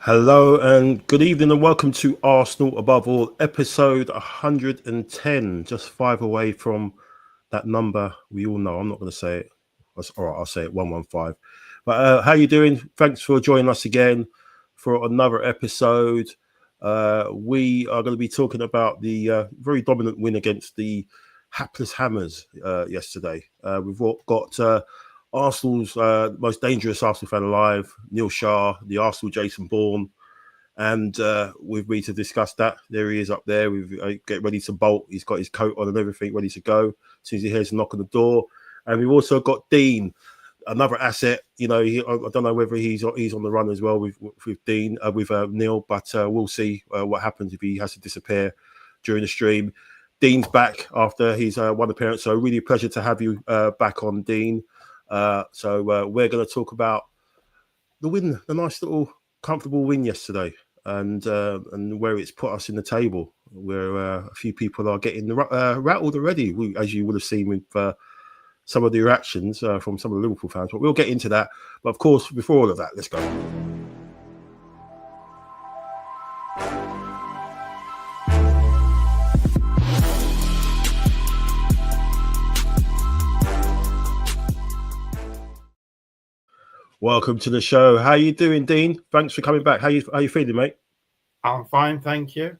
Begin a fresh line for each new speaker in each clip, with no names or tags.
Hello and good evening and welcome to Arsenal Above All, episode 110, just 5 away from that number we all know. I'm not going to say it. All right, I'll say it, 115. But how you doing? Thanks for joining us again for another episode. We are going to be talking about the very dominant win against the hapless Hammers yesterday. We've got Arsenal's most dangerous Arsenal fan alive, Neil Shah, the Arsenal Jason Bourne, and with me to discuss that. There he is up there. We've get ready to bolt. He's got his coat on and everything ready to go as soon as he hears a knock on the door. And we've also got Dean, another asset. You know, I don't know whether he's on the run as well with Dean, with Neil, but we'll see what happens if he has to disappear during the stream. Dean's back after his one appearance, so really a pleasure to have you back on, Dean. So we're going to talk about the win, the nice little comfortable win yesterday, and where it's put us in the table, where a few people are getting rattled already, as you would have seen with some of the reactions from some of the Liverpool fans. But we'll get into that. But of course, before all of that, let's go. Welcome to the show. How you doing, Dean? Thanks for coming back. How you feeling, mate?
I'm fine, thank you.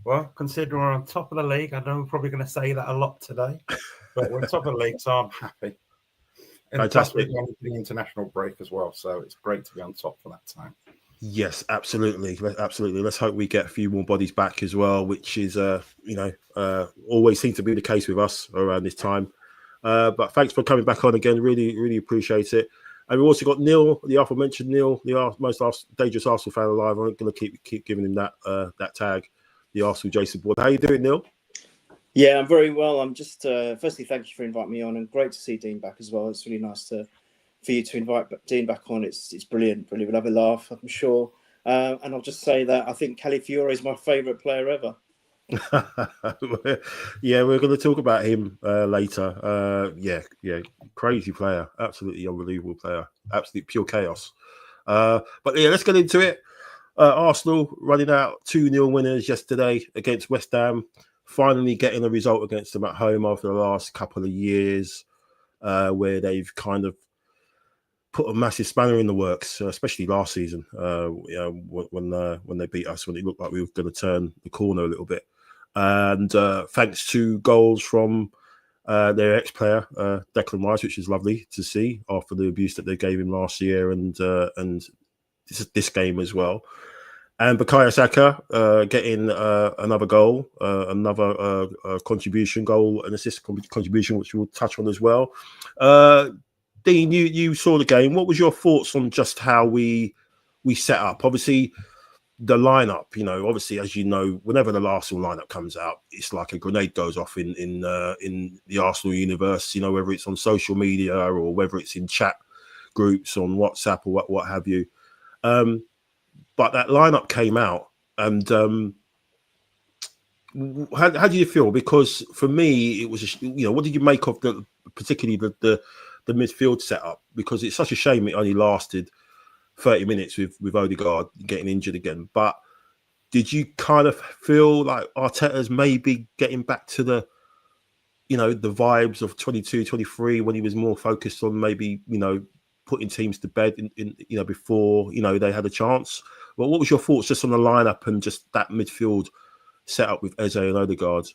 Well, considering we're on top of the league, I know we're probably going to say that a lot today, but we're on top of the league, so I'm happy. And
Fantastic.
plus we're going to the international break as well, so it's great to be on top for that time.
Yes, absolutely. Let's hope we get a few more bodies back as well, which is, always seems to be the case with us around this time. But thanks for coming back on again. Really, really appreciate it. And we've also got Neil, the aforementioned Neil, the most dangerous Arsenal fan alive. I'm going to keep giving him that tag, the Arsenal Jason Bourne. How you doing, Neil?
Yeah, I'm very well. I'm just firstly, thank you for inviting me on, and great to see Dean back as well. It's really nice for you to invite Dean back on. It's brilliant. Really, we'll have a laugh, I'm sure. And I'll just say that I think Calafiore is my favourite player ever.
Yeah, we're going to talk about him later. Yeah, crazy player, absolutely unbelievable player, absolute pure chaos. But yeah, let's get into it. Arsenal running out 2-0 winners yesterday against West Ham, finally getting a result against them at home after the last couple of years, where they've kind of put a massive spanner in the works, especially last season, when they beat us, when it looked like we were going to turn the corner a little bit. And thanks to goals from their ex-player, Declan Rice, which is lovely to see after the abuse that they gave him last year and this game as well. And Bukayo Saka getting another goal, another contribution goal, an assist contribution, which we'll touch on as well. Dean, you saw the game. What was your thoughts on just how we set up? Obviously, the lineup, obviously, as you know, whenever the Arsenal lineup comes out, it's like a grenade goes off in the Arsenal universe. Whether it's on social media or whether it's in chat groups on WhatsApp or what have you. But that lineup came out, and how do you feel? Because for me, it was what did you make of particularly the midfield setup? Because it's such a shame it only lasted 30 minutes with Odegaard getting injured again. But did you kind of feel like Arteta's maybe getting back to the vibes of 22-23 when he was more focused on maybe putting teams to bed in before they had a chance? Well, what was your thoughts just on the lineup and just that midfield setup with Eze and Odegaard?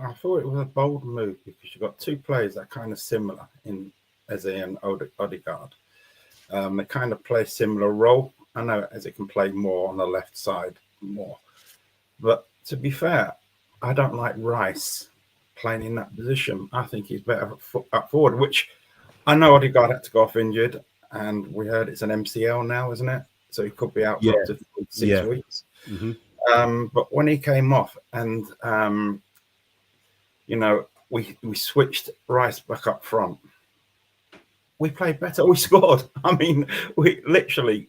I thought it was a bold move because you've got two players that are kind of similar in Eze and Odegaard. They kind of play a similar role. I know Eze can play more on the left side more. But to be fair, I don't like Rice playing in that position. I think he's better up forward, which I know Odegaard had to go off injured, and we heard it's an MCL now, isn't it? So he could be out for up to 6 weeks. Mm-hmm. But when he came off and, we switched Rice back up front, we played better. We scored. I mean, we literally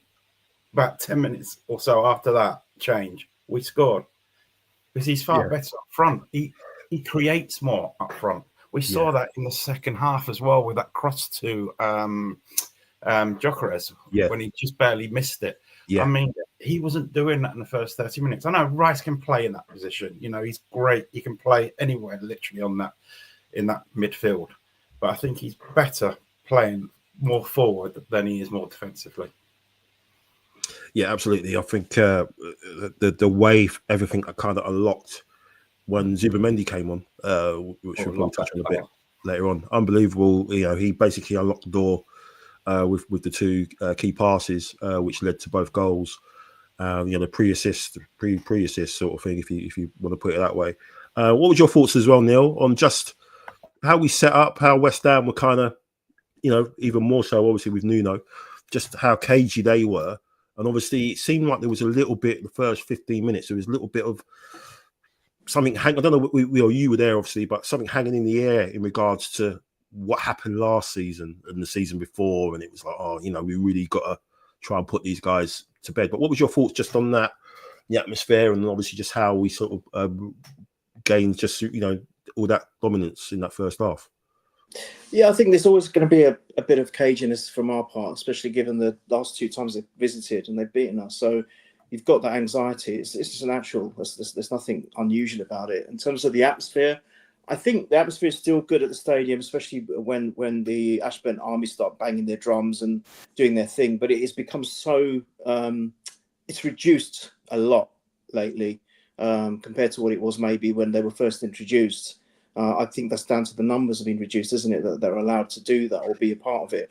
about 10 minutes or so after that change, we scored because he's far better up front. He creates more up front. We saw that in the second half as well with that cross to Gyökeres when he just barely missed it. Yeah. I mean, he wasn't doing that in the first 30 minutes. I know Rice can play in that position. You know, he's great. He can play anywhere, literally in that midfield. But I think he's better playing more forward than he is more defensively.
Yeah, absolutely. I think the way everything kind of unlocked when Zubimendi came on, which we'll probably touch on a bit later on. Unbelievable. You know, he basically unlocked the door with the two key passes, which led to both goals. You know, the pre-assist sort of thing, if you want to put it that way. What was your thoughts as well, Neil, on just how we set up, how West Ham were kind of, you know, even more so obviously with Nuno, just how cagey they were. And obviously it seemed like there was a little bit, the first 15 minutes, there was a little bit of something I don't know, you were there obviously, but something hanging in the air in regards to what happened last season and the season before. And it was like, oh, you know, we really got to try and put these guys to bed. But what was your thoughts just on that, the atmosphere, and obviously just how we sort of gained just, you know, all that dominance in that first half?
Yeah, I think there's always going to be a bit of caginess from our part, especially given the last two times they've visited and they've beaten us. So you've got that anxiety. It's just natural. There's nothing unusual about it. In terms of the atmosphere, I think the atmosphere is still good at the stadium, especially when the Ashburn Army start banging their drums and doing their thing. But it has become so it's reduced a lot lately compared to what it was maybe when they were first introduced. I think that's down to the numbers have been reduced, isn't it? That they're allowed to do that or be a part of it,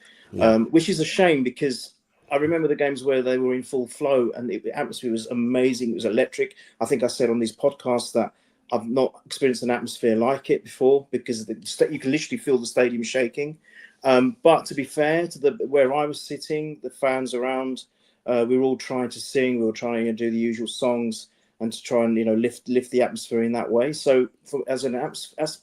which is a shame because I remember the games where they were in full flow and the atmosphere was amazing. It was electric. I think I said on these podcasts that I've not experienced an atmosphere like it before because you can literally feel the stadium shaking. But to be fair to where I was sitting, the fans around, we were all trying to sing. We were trying to do the usual songs and to try and, you know, lift the atmosphere in that way. So as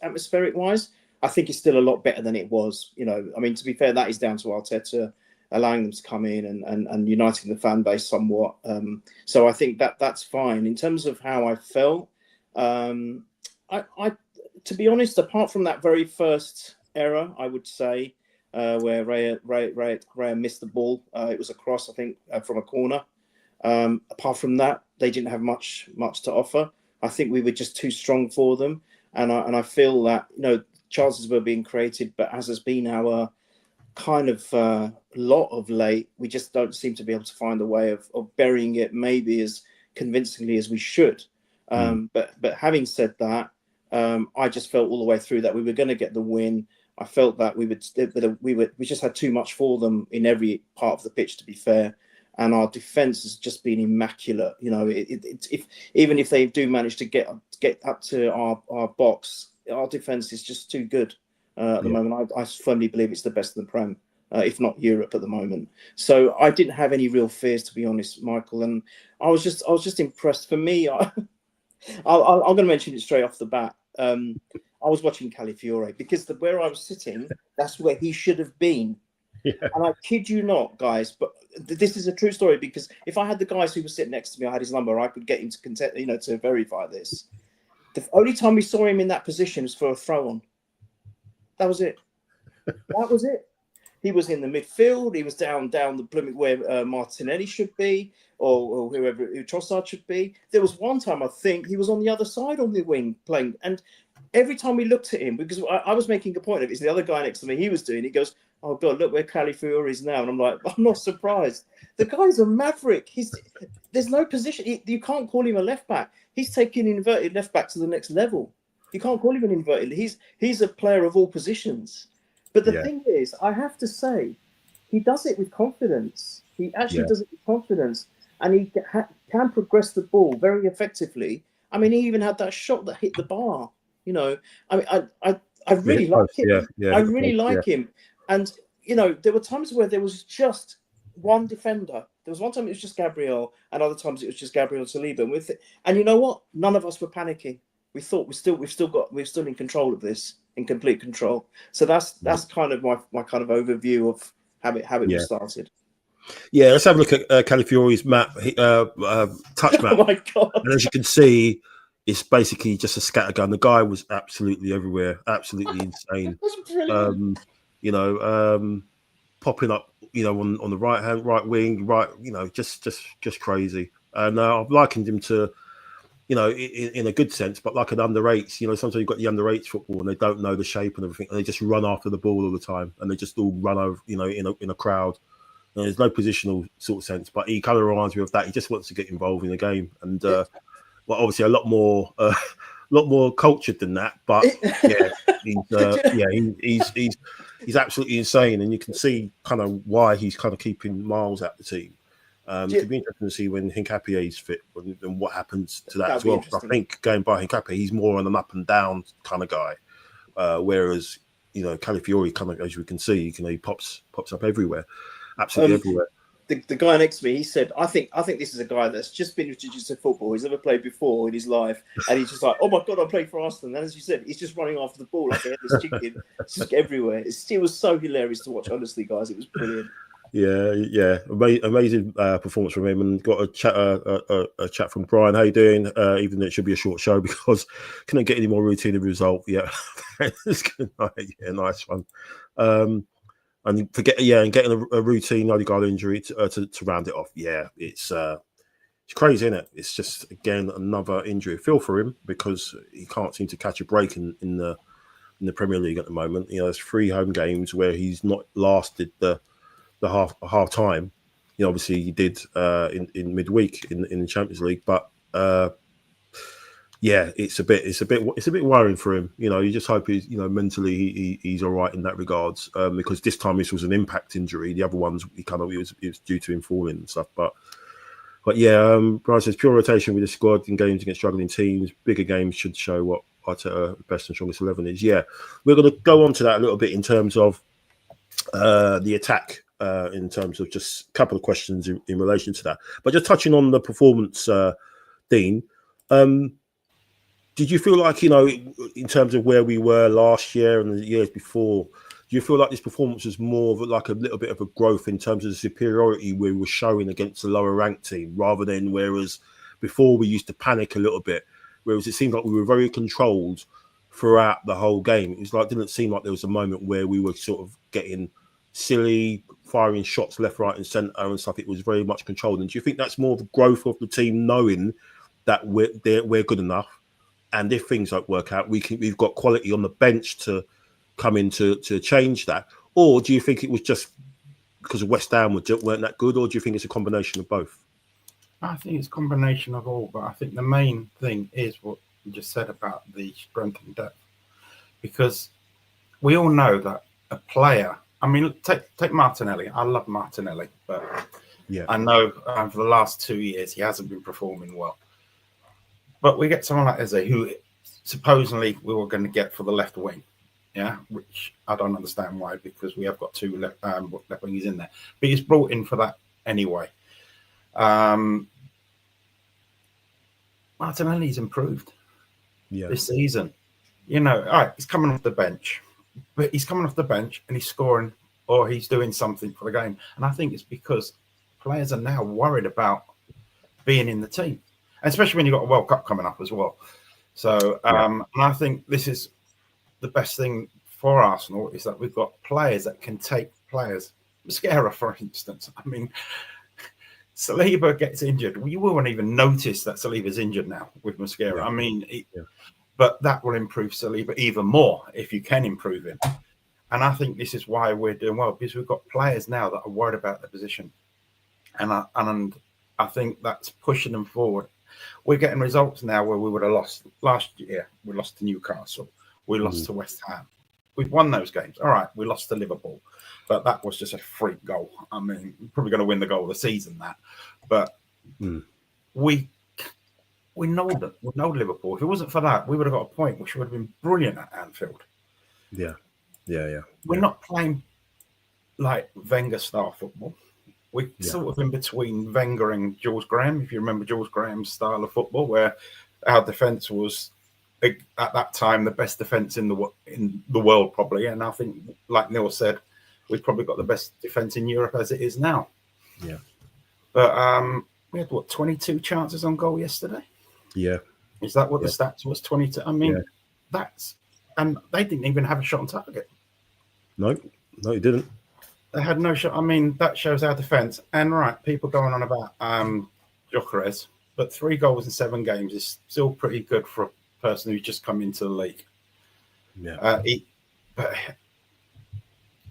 atmospheric wise, I think it's still a lot better than it was. You know, I mean, to be fair, that is down to Arteta allowing them to come in and uniting the fan base somewhat. So I think that's fine. In terms of how I felt, I to be honest, apart from that very first error, I would say, where Raya missed the ball. It was a cross, I think, from a corner. Apart from that, they didn't have much to offer. I think we were just too strong for them, and I feel that, you know, chances were being created, but as has been our kind of lot of late, we just don't seem to be able to find a way of burying it maybe as convincingly as we should. But having said that, I just felt all the way through that we were going to get the win. I felt that we just had too much for them in every part of the pitch, to be fair. And our defence has just been immaculate. You know, even if they do manage to get up to our box, our defence is just too good at the moment. I firmly believe it's the best in the Prem, if not Europe at the moment. So I didn't have any real fears, to be honest, Michael. And I was just impressed. For me, I'm going to mention it straight off the bat. I was watching Calafiore because where I was sitting, that's where he should have been. Yeah. And I kid you not, guys, but this is a true story because if I had the guys who were sitting next to me, I had his number, I could get him to verify this. The only time we saw him in that position was for a throw-on. That was it. That was it. He was in the midfield. He was down the plummet where Martinelli should be, or who Trossard should be. There was one time I think he was on the other side on the wing playing, and every time we looked at him, because I was making a point of it, it's the other guy next to me, he was doing. He goes, "Oh God, look where Calafiore is now," and I'm like, I'm not surprised. The guy's a maverick. There's no position. You can't call him a left back. He's taking inverted left back to the next level. You can't call him an inverted. He's a player of all positions. But the thing is, I have to say, he does it with confidence. He actually does it with confidence, and he can progress the ball very effectively. I mean, he even had that shot that hit the bar. You know, I mean, I really like him. I really like him. And, you know, there were times where there was just one defender. There was one time it was just Gabriel, and other times it was just Gabriel Saliba. And you know what? None of us were panicking. We thought we're still in control of this, in complete control. So that's kind of my kind of overview of how it was started.
Yeah, let's have a look at Califiore's map, touch map.
Oh my God!
And as you can see, it's basically just a scattergun. The guy was absolutely everywhere, absolutely insane. You know, popping up, you know, on the right wing, right, you know, just crazy. And I've likened him to, in a good sense, but like an under eights. Sometimes you've got the under eights football and they don't know the shape and everything, and they just run after the ball all the time, and they just all run over, in a crowd. And there's no positional sort of sense, but he kind of reminds me of that. He just wants to get involved in the game, and well, obviously a lot more cultured than that. But he's absolutely insane, and you can see kind of why he's kind of keeping Miles at the team. It'd be interesting to see when Hincapie is fit and what happens to that as well. I think going by Hincapie, he's more on an up and down kind of guy, whereas Calafiori kind of, as we can see, he pops up everywhere, absolutely everywhere.
The guy next to me, he said, I think this is a guy that's just been introduced to football. He's never played before in his life, and he's just like, oh my god, I played for Arsenal. And as you said, he's just running after the ball like a headless chicken, just everywhere. It was so hilarious to watch. Honestly, guys, it was brilliant.
Yeah, amazing performance from him, and got a chat from Brian. How you doing? Even though it should be a short show because couldn't get any more routine of result. Yeah, good night. Yeah, nice one. And getting a routine Odegaard injury to round it off. Yeah, it's crazy, isn't it? It's just again another injury. I feel for him because he can't seem to catch a break in the Premier League at the moment. There's 3 home games where he's not lasted the half time. Obviously he did in midweek in the Champions League, but it's a bit worrying for him. You just hope he's mentally he's all right in that regards, because this time this was an impact injury. The other ones he was due to him falling and stuff. But Brian says pure rotation with the squad in games against struggling teams. Bigger games should show what Arteta best and strongest 11 is. Yeah, we're going to go on to that a little bit in terms of the attack. In terms of just a couple of questions in relation to that, but just touching on the performance, Dean, did you feel like in terms of where we were last year and the years before, do you feel like this performance was more of like a little bit of a growth in terms of the superiority we were showing against a lower ranked team, rather than whereas before we used to panic a little bit, whereas it seemed like we were very controlled throughout the whole game? It didn't seem like there was a moment where we were sort of getting silly, firing shots left, right, and centre and stuff. It was very much controlled. And do you think that's more of the growth of the team knowing that we're good enough, and if things don't work out, we've got quality on the bench to come in to change that? Or do you think it was just because of West Ham weren't that good, or do you think it's a combination of both?
I think it's a combination of all, but I think the main thing is what you just said about the strength and depth, because we all know that a player, I mean, take Martinelli. I love Martinelli, but I know for the last 2 years he hasn't been performing well. But we get someone like Eze, who supposedly we were going to get for the left wing, which I don't understand why, because we have got 2 left wingers in there. But he's brought in for that anyway. Martinelli's improved this season. All right, he's coming off the bench. But he's coming off the bench and he's scoring, or he's doing something for the game. And I think it's because players are now worried about being in the team, especially when you've got a World Cup coming up as well. So, and I think this is the best thing for Arsenal, is that we've got players that can take players. Mosquera, for instance. I mean, Saliba gets injured. You won't even notice that Saliba's injured now with Mosquera. I mean, but that will improve Saliba even more if you can improve him. And I think this is why we're doing well, because we've got players now that are worried about their position. And I think that's pushing them forward. We're getting results now where we would have lost last year. We lost to Newcastle. We lost to West Ham. We've won those games. All right, we lost to Liverpool. But that was just a freak goal. I mean, we're probably going to win the goal of the season, that. But we know that. We know Liverpool. If it wasn't for that, we would have got a point, which would have been brilliant at Anfield.
Yeah.
We're not playing like Wenger style football. We're sort of in between Wenger and Jules Graham. If you remember Jules Graham's style of football, where our defence was at that time the best defence in the world, probably. And I think, like Neil said, we've probably got the best defence in Europe as it is now.
Yeah.
But we had 22 chances on goal yesterday.
Yeah.
Is that what the stats was? 22. I mean, and they didn't even have a shot on target.
No, he didn't.
They had no shot. I mean, that shows our defence. And people going on about Gyökeres, but 3 goals in 7 games is still pretty good for a person who's just come into the league.
Yeah.
But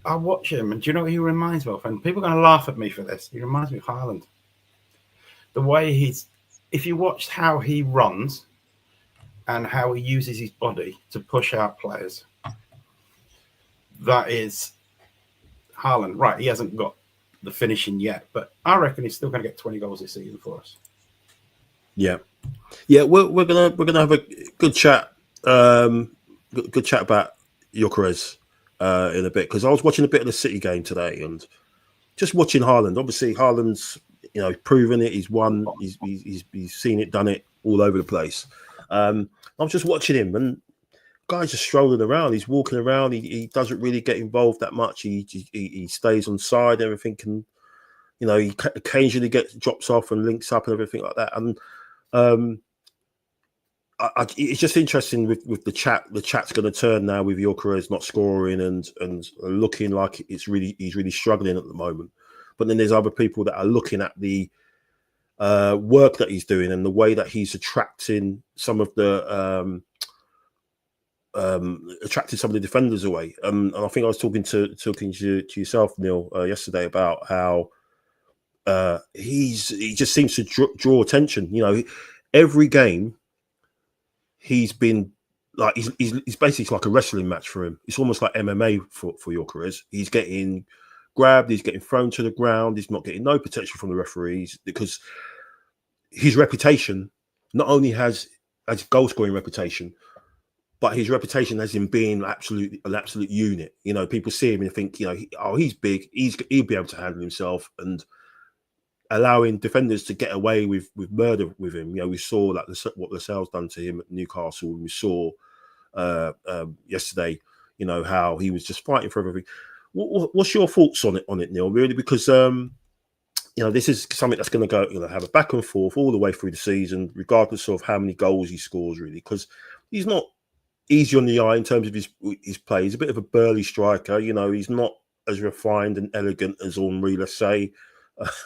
I watch him, and do you know what he reminds me of? And people are going to laugh at me for this. He reminds me of Haaland. The way if you watch how he runs and how he uses his body to push out players, that is Haaland. Right, he hasn't got the finishing yet, but I reckon he's still going to get 20 goals this season for us.
Yeah, we're gonna have a good chat, good chat about Gyökeres in a bit, because I was watching a bit of the City game today and just watching Haaland. Obviously, Haaland's proven it. He's won. He's seen it, done it all over the place. I was just watching him, and guy's just strolling around. He's walking around. He doesn't really get involved that much. He stays on side, everything, and he occasionally drops off and links up and everything like that. And it's just interesting with the chat. The chat's going to turn now with Gyökeres not scoring and looking like he's really struggling at the moment. But then there's other people that are looking at the work that he's doing and the way that he's attracting some of the defenders away. And I think I was talking to yourself, Neil, yesterday about how he just seems to draw attention. Every game he's been like he's basically like a wrestling match for him. It's almost like MMA for Gyökeres. He's getting grabbed, he's getting thrown to the ground, he's not getting no protection from the referees, because his reputation not only has a goal scoring reputation, but his reputation has him being an absolute unit. People see him and think, he's big, he'll be able to handle himself, and allowing defenders to get away with murder with him. We saw what Lascelles done to him at Newcastle, and we saw yesterday, how he was just fighting for everything. What's your thoughts on it, Neil? Really, because this is something that's going to go, have a back and forth all the way through the season, regardless of how many goals he scores. Really, because he's not easy on the eye in terms of his play. He's a bit of a burly striker. He's not as refined and elegant as Henry, let's say.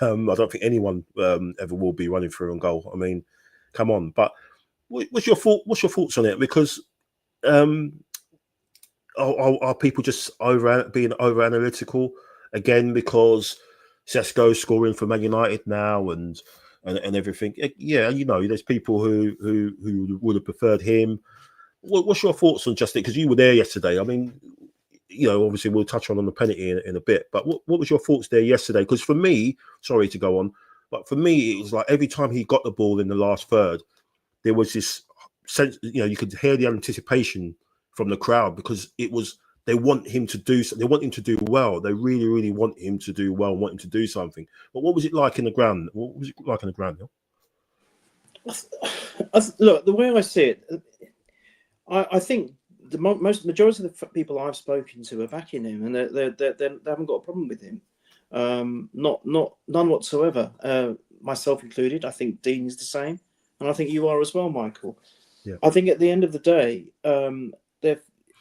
I don't think anyone ever will be running through on goal. I mean, come on. But what's your thoughts on it? Because are people just being over analytical again because Sesko's scoring for Man United now and everything? Yeah, there's people who would have preferred him. What's your thoughts on just it? Because you were there yesterday. I mean, obviously we'll touch on the penalty in a bit, but what was your thoughts there yesterday? Because for me, sorry to go on, but for me, it was like every time he got the ball in the last third, there was this sense, you could hear the anticipation from the crowd, because they want him to do something. They want him to do well. They really, really want him to do well and want him to do something. But what was it like in the ground? What was it like in the ground, Neil?
Look, the way I see it, I think the majority of the people I've spoken to are backing him, and they haven't got a problem with him. None whatsoever. Myself included. I think Dean is the same, and I think you are as well, Michael.
Yeah.
I think at the end of the day,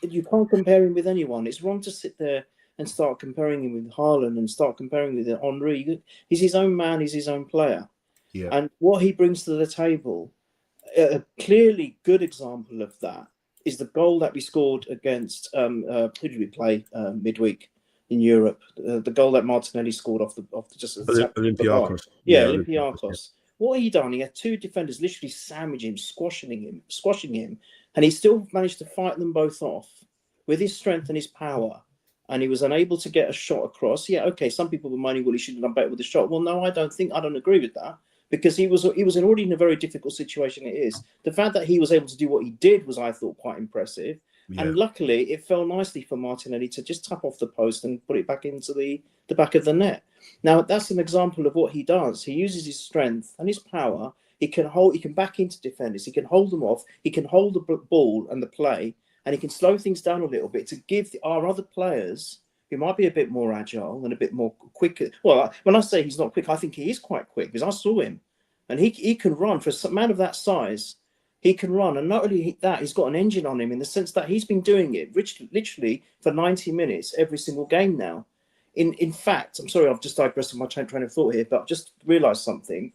you can't compare him with anyone. It's wrong to sit there and start comparing him with Haaland and start comparing him with Henry. He's his own man. He's his own player.
Yeah.
And what he brings to the table, a clearly good example of that is the goal that we scored against who did we play midweek in Europe? The goal that Martinelli scored off the
Olympiacos.
Yeah, Olympiacos. Yeah. What he done? He had 2 defenders literally sandwiching him, squashing him, and he still managed to fight them both off with his strength and his power. And he was unable to get a shot across. Yeah, okay. Some people were moaning, well, he should have done better with the shot. Well, no, I don't agree with that. Because he was already in a very difficult situation. It is the fact that he was able to do what he did was, I thought, quite impressive. Yeah. And luckily, it fell nicely for Martinelli to just tap off the post and put it back into the back of the net. Now, that's an example of what he does. He uses his strength and his power. He can back into defenders. He can hold them off. He can hold the ball and the play, and he can slow things down a little bit to give our other players, who might be a bit more agile and a bit more quick. Well, when I say he's not quick, I think he is quite quick, because I saw him. And he can run. For a man of that size, he can run. And not only that, he's got an engine on him in the sense that he's been doing it literally for 90 minutes every single game now. In fact, I'm sorry, I've just digressed on my train of thought here, but I've just realised something.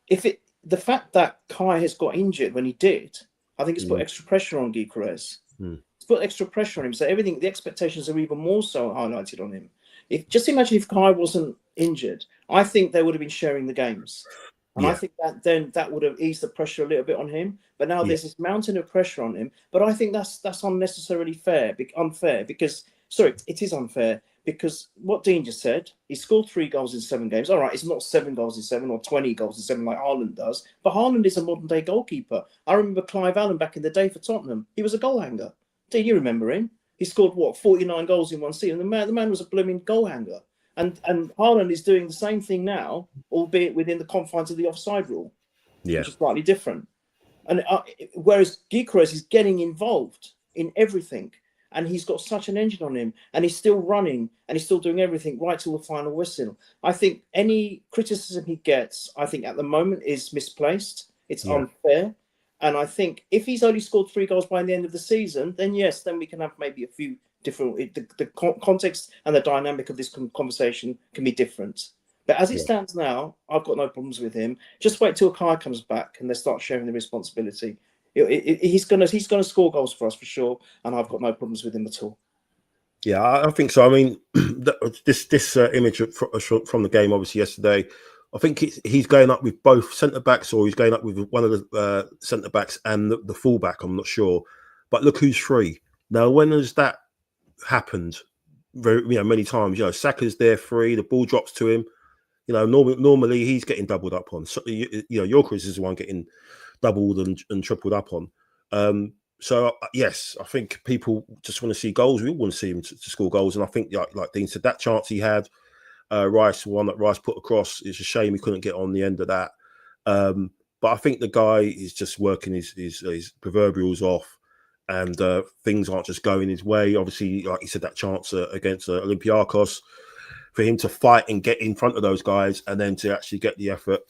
the fact that Kai has got injured when he did, I think it's put extra pressure on Gyökeres. It's put extra pressure on him. So the expectations are even more so highlighted on him. Just imagine if Kai wasn't injured, I think they would have been sharing the games. And I think that would have eased the pressure a little bit on him. But now there's this mountain of pressure on him. But I think that's unnecessarily unfair because it is unfair because what Dean just said, he scored 3 goals in 7 games. All right, it's not 7 goals in 7 or 20 goals in 7 like Haaland does. But Haaland is a modern day goalkeeper. I remember Clive Allen back in the day for Tottenham. He was a goal hanger. Dean, you remember him? He scored 49 goals in one season. The man was a blooming goal hanger. And Haaland is doing the same thing now, albeit within the confines of the offside rule, which is slightly different. And whereas Gyökeres is getting involved in everything, and he's got such an engine on him, and he's still running, and he's still doing everything right till the final whistle. I think any criticism he gets, I think at the moment is misplaced. It's unfair. And I think if he's only scored 3 goals by the end of the season, then yes, then we can have maybe a few different. The context and the dynamic of this conversation can be different. But as it stands now, I've got no problems with him. Just wait till Kai comes back and they start sharing the responsibility. He's gonna score goals for us for sure, and I've got no problems with him at all.
Yeah, I think so. I mean, this image from the game, obviously yesterday, I think he's going up with both centre backs, or he's going up with one of the centre backs and the fullback. I'm not sure, but look who's free now. When has that happened? Many times. Saka's there free. The ball drops to him. Normally he's getting doubled up on. So, Gyökeres is the one getting doubled and tripled up on. So yes, I think people just want to see goals. We all want to see him to score goals, and I think like Dean said, that chance he had. One that Rice put across. It's a shame he couldn't get on the end of that. But I think the guy is just working his proverbials off, and things aren't just going his way. Obviously, like you said, that chance against Olympiacos, for him to fight and get in front of those guys, and then to actually get the effort.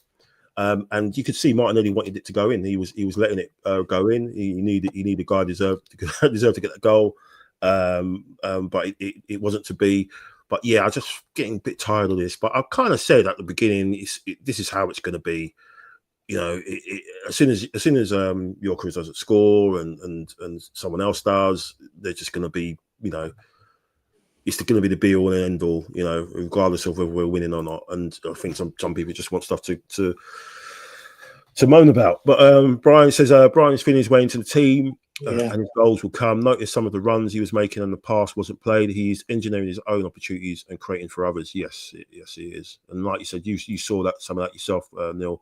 And you could see Martinelli wanted it to go in. He was letting it go in. He needed a guy deserved to get the goal, but it wasn't to be. But yeah, I'm just getting a bit tired of this. But I kind of said at the beginning, this is how it's going to be. As soon as Gyökeres doesn't score and someone else does, they're just going to be, it's going to be the be all and end all, regardless of whether we're winning or not. And I think some people just want stuff to moan about. But Brian says Brian's feeling his way into the team. And his goals will come. Notice some of the runs he was making in the past wasn't played. He's engineering his own opportunities and creating for others. Yes, he is. And like you said, you saw some of that yourself, Neil.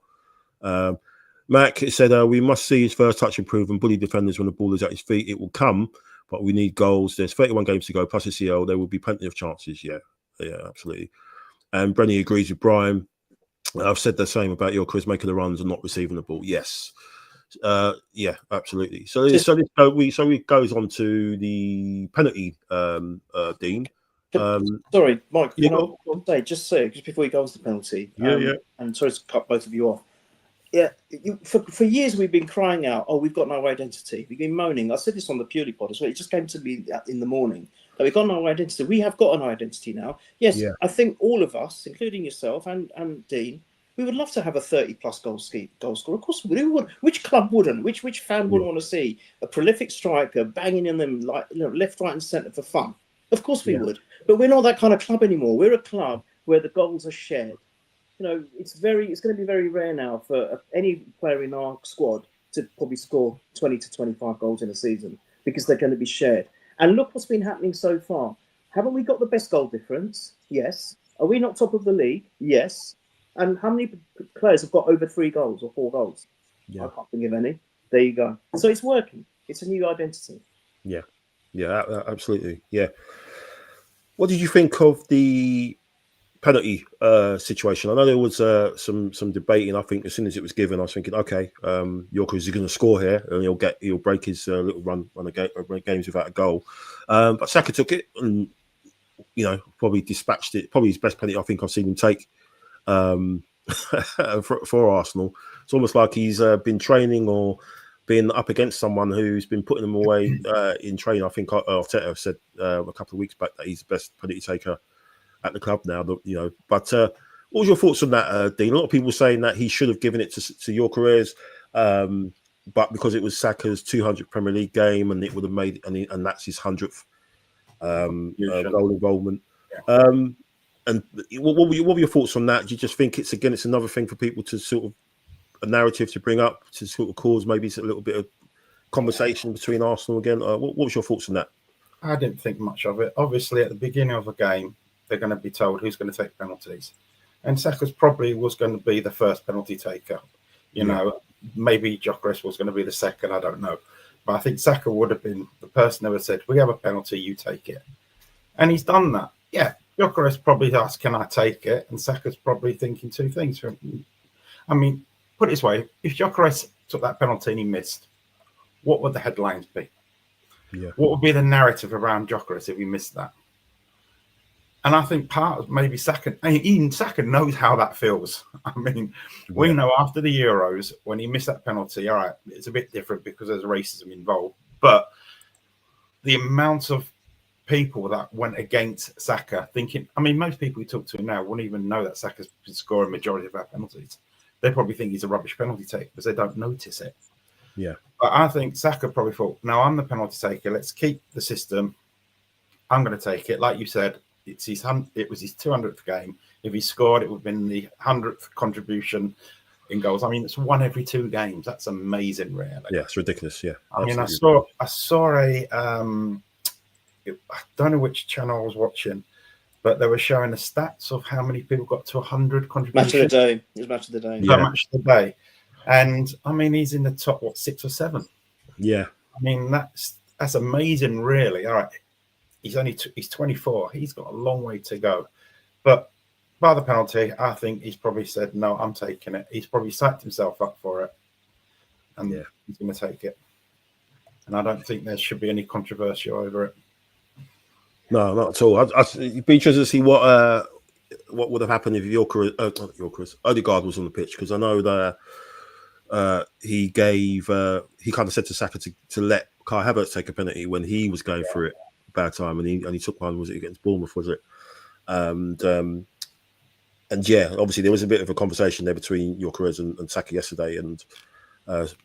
Mac said we must see his first touch improve and bully defenders when the ball is at his feet. It will come, but we need goals. There's 31 games to go plus a CL. There will be plenty of chances. Yeah, absolutely. And Brenny agrees with Brian. I've said the same about Gyökeres making the runs and not receiving the ball. Yes. Yeah, absolutely. So it goes on to the penalty, Dean.
Sorry, Mike. Just before he goes to the penalty. And sorry to cut both of you off. Yeah, for years we've been crying out, "Oh, we've got no identity." We've been moaning. I said this on the Purely pod as well. It just came to me in the morning that we've got no identity. We have got an identity now. Yes, I think all of us, including yourself and Dean, we would love to have a 30-plus goal scorer. Of course, we would. Which club wouldn't? Which fan wouldn't want to see a prolific striker banging in them left, right, and centre for fun? Of course we would. But we're not that kind of club anymore. We're a club where the goals are shared. It's going to be very rare now for any player in our squad to probably score 20 to 25 goals in a season because they're going to be shared. And look what's been happening so far. Haven't we got the best goal difference? Yes. Are we not top of the league? Yes. And how many players have got over 3 goals or 4 goals? I can't think of any. There you go. So it's working. It's a new identity.
Yeah, absolutely. Yeah. What did you think of the penalty situation? I know there was some debating. I think as soon as it was given, I was thinking, okay, Gyökeres is going to score here, and he'll break his little run of games without a goal. But Saka took it and probably dispatched it. Probably his best penalty I think I've seen him take for Arsenal. It's almost like he's been training or been up against someone who's been putting him away in training. I think Arteta said a couple of weeks back that he's the best penalty taker at the club now. But What was your thoughts on that, Dean? A lot of people saying that he should have given it to Gyökeres, but because it was Saka's 200th Premier League game, and it would have made, and that's his 100th goal involvement.
Yeah.
And what were your thoughts on that? Do you just think it's another thing for people to sort of a narrative to bring up to sort of cause maybe a little bit of conversation between Arsenal again? What was your thoughts on that?
I didn't think much of it. Obviously, at the beginning of a game, they're going to be told who's going to take penalties. And Saka's probably was going to be the first penalty taker. You know, maybe Gyökeres was going to be the second, I don't know. But I think Saka would have been the person who would have said, we have a penalty, you take it. And he's done that. Yeah, Gyökeres probably asked, can I take it? And Saka's probably thinking two things. I mean, put it this way, if Gyökeres took that penalty and he missed, what would the headlines be?
Yeah.
What would be the narrative around Gyökeres if he missed that? And I think part of maybe Saka, even Saka knows how that feels. I mean, we know after the Euros, when he missed that penalty, all right, it's a bit different because there's racism involved. But the amount of people that went against Saka thinking, I mean, most people we talk to now wouldn't even know that Saka's been scoring majority of our penalties. They probably think he's a rubbish penalty taker because they don't notice it.
Yeah.
But I think Saka probably thought, no, I'm the penalty taker. Let's keep the system. I'm going to take it. Like you said, it was his 200th game. If he scored, it would have been the 100th contribution in goals. I mean, it's 1 every 2 games. That's amazing, really.
Yeah, it's ridiculous. Yeah.
I mean, I saw a I don't know which channel I was watching, but they were showing the stats of how many people got to 100 contributions.
Match of the day. It was match of the day.
Yeah. Match of the day. And I mean, he's in the top, 6 or 7?
Yeah.
I mean, that's amazing, really. All right. He's 24. He's got a long way to go. But by the penalty, I think he's probably said, no, I'm taking it. He's probably psyched himself up for it. And he's going to take it. And I don't think there should be any controversy over it.
No, not at all. It'd be interesting to see what would have happened if Odegaard was on the pitch, because I know that he kind of said to Saka to let Kai Havertz take a penalty when he was going through it bad time, and he took one. Was it against Bournemouth? Was it? And yeah, obviously there was a bit of a conversation there between Gyökeres and Saka yesterday, and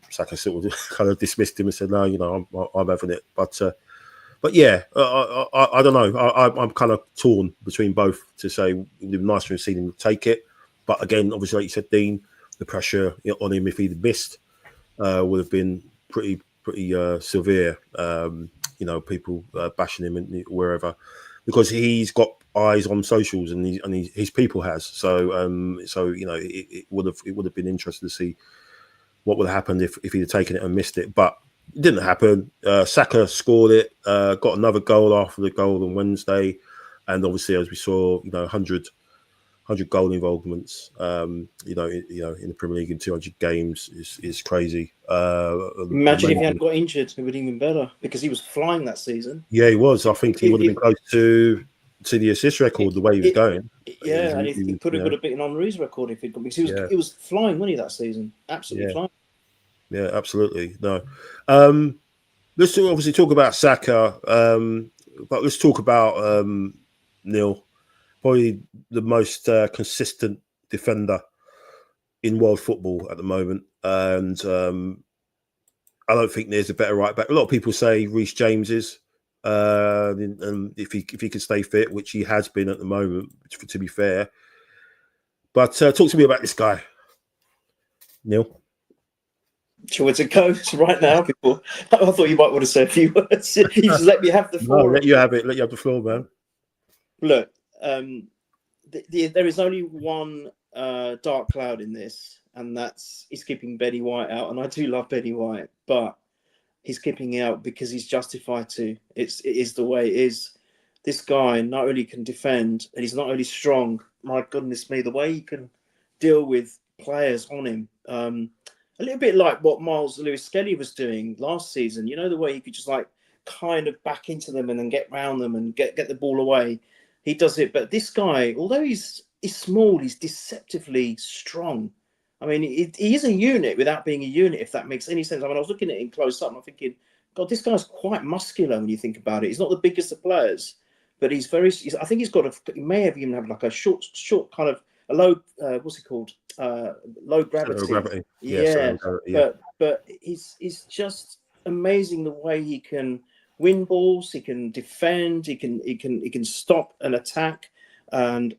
Saka sort of kind of dismissed him and said, "No, you know, I'm having it." But yeah, I don't know. I'm kind of torn between both to say it would be nice to see him take it, but again, obviously, like you said, Dean, the pressure on him if he'd missed would have been pretty severe. You know, people bashing him and wherever, because he's got eyes on socials and his people has. So you know, it would have been interesting to see what would have happened if he'd have taken it and missed it, but it didn't happen. Saka scored it, got another goal after the goal on Wednesday, and obviously, as we saw, you know, 100 goal involvements. You know, in the Premier League in 200 games is crazy.
Imagine if he hadn't got injured, it would have been better because he was flying that season.
Yeah, he was. I think he would have been close to the assist record the way he was going.
Yeah, and he could have beaten Henry's record if he'd gone, because he was flying, wasn't he, that season? Absolutely flying. Yeah,
absolutely. No. Let's obviously talk about Saka, but let's talk about Neil, probably the most consistent defender in world football at the moment. And I don't think there's a better right back. A lot of people say Reece James is, and if he can stay fit, which he has been at the moment, to be fair. But talk to me about this guy, Neil.
Do you want to go right now? Before I thought you might want to say a few words. You just let me have the floor.
No, let you have it. Let you have the floor, man.
Look, there is only one dark cloud in this, and he's keeping Benny White out. And I do love Benny White, but he's keeping it out because he's justified to. It is the way it is. This guy not only can defend, and he's not only strong. My goodness me, the way he can deal with players on him. A little bit like what Miles Lewis-Skelly was doing last season. You know, the way he could just like kind of back into them and then get round them and get the ball away. He does it. But this guy, although he's small, he's deceptively strong. I mean, he is a unit without being a unit, if that makes any sense. I mean, I was looking at him close up and I'm thinking, God, this guy's quite muscular when you think about it. He's not the biggest of players, but I think he may have even have like a short kind of low what's it called? Low gravity.
Gravity.
Yeah,
Yeah.
but he's just amazing the way he can win balls, he can defend, he can stop an attack, and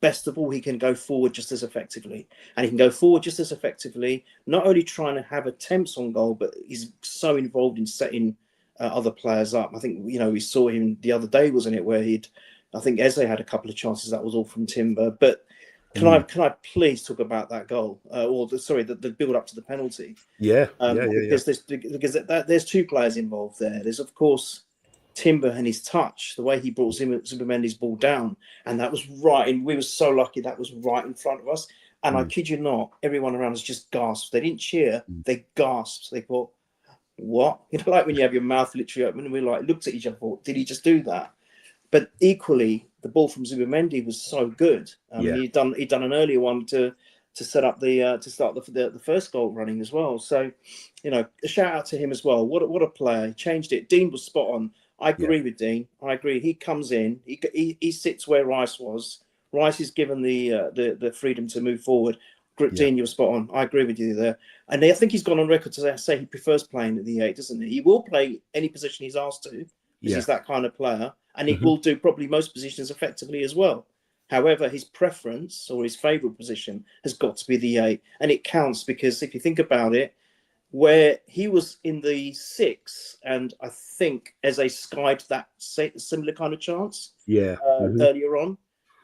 best of all, he can go forward just as effectively. And he can go forward just as effectively, not only trying to have attempts on goal, but he's so involved in setting other players up. I think, we saw him the other day, wasn't it, where I think Eze had a couple of chances, that was all from Timber. But can I please talk about that goal, the build up to the penalty? Because there's two players involved there. There's, of course, Timber and his touch, the way he brought Zubimendi's ball down, and that was right. And we were so lucky that was right in front of us. And I kid you not, everyone around us just gasped. They didn't cheer, they gasped. They thought, "What?" Like when you have your mouth literally open, and we looked at each other, thought, "Did he just do that?" But equally, the ball from Zubimendi was so good. He'd done an earlier one to set up to start the first goal running as well. So, a shout out to him as well. What a player! He changed it. Dean was spot on. I agree with Dean. I agree. He comes in. He sits where Rice was. Rice is given the freedom to move forward. Dean, you're spot on. I agree with you there. And I think he's gone on record to say he prefers playing at the 8, doesn't he? He will play any position he's asked to. He's that kind of player, and he will do probably most positions effectively as well. However, his preference or his favourite position has got to be the 8, and it counts because if you think about it, where he was in the 6, and I think Eze skied that similar kind of chance earlier on.